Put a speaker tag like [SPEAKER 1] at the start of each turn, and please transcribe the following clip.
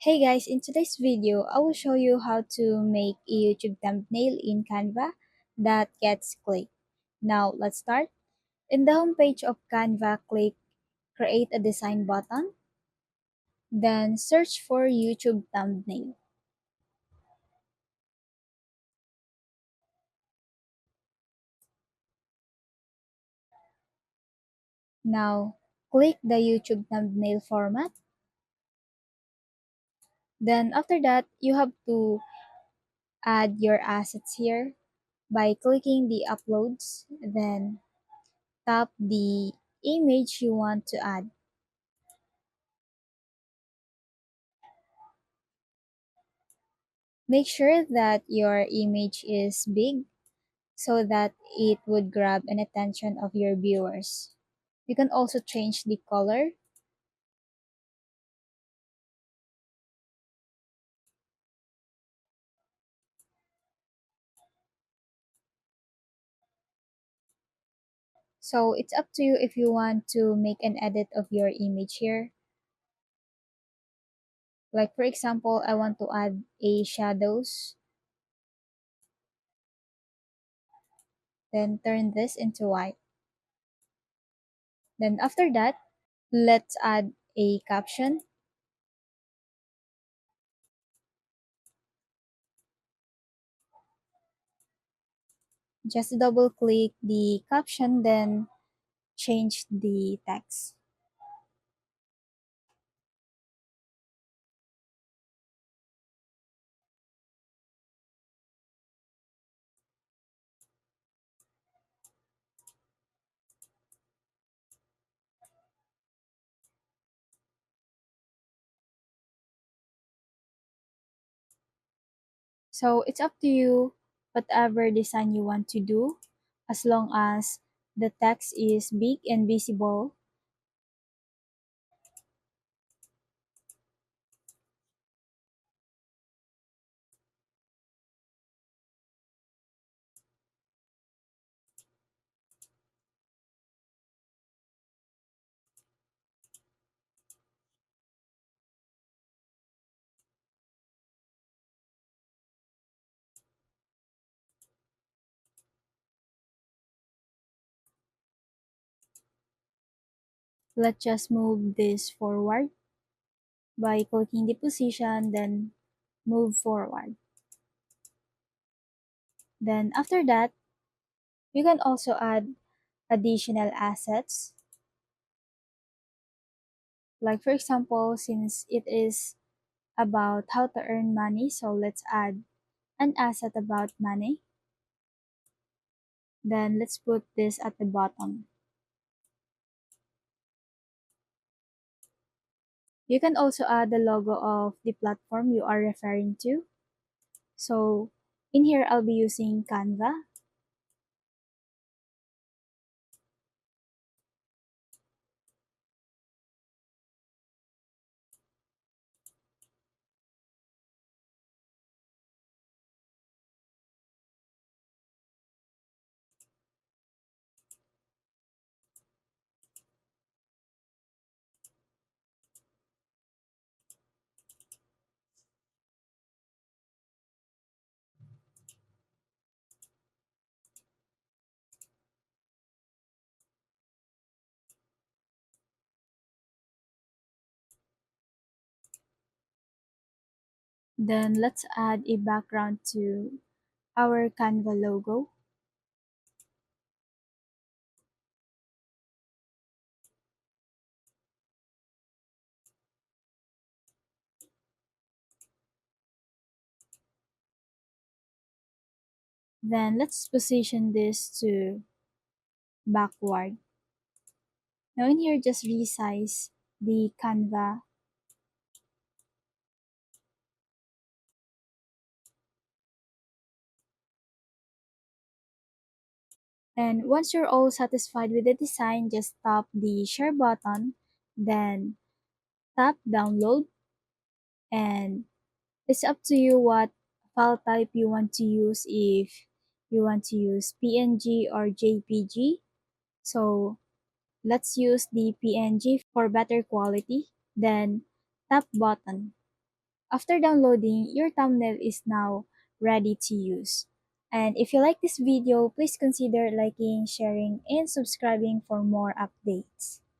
[SPEAKER 1] Hey guys, in today's video, I will show you how to make a YouTube thumbnail in Canva that gets clicked. Now, let's start. In the homepage of Canva, click Create a Design button, then search for YouTube thumbnail. Now, click the YouTube thumbnail format. Then after that, you have to add your assets here by clicking the uploads, then tap the image you want to add. Make sure that your image is big so that it would grab an attention of your viewers. You can also change the color. So it's up to you if you want to make an edit of your image here. Like for example, I want to add a shadows. Then turn this into white. Then after that, let's add a caption. Just double click the caption, then change the text. So it's up to you whatever design you want to do as long as the text is big and visible. Let's just move this forward by clicking the position, then move forward. Then after that, you can also add additional assets. Like for example, since it is about how to earn money, so let's add an asset about money. Then let's put this at the bottom. You can also add the logo of the platform you are referring to. So in here, I'll be using Canva. Then let's add a background to our Canva logo. Then let's position this to backward. Now in here, just resize the Canva. And once you're all satisfied with the design, just tap the share button, then tap download, and it's up to you what file type you want to use, if you want to use PNG or JPG. So let's use the PNG for better quality. Then tap button. After downloading, your thumbnail is now ready to use. And if you like this video, please consider liking, sharing, and subscribing for more updates.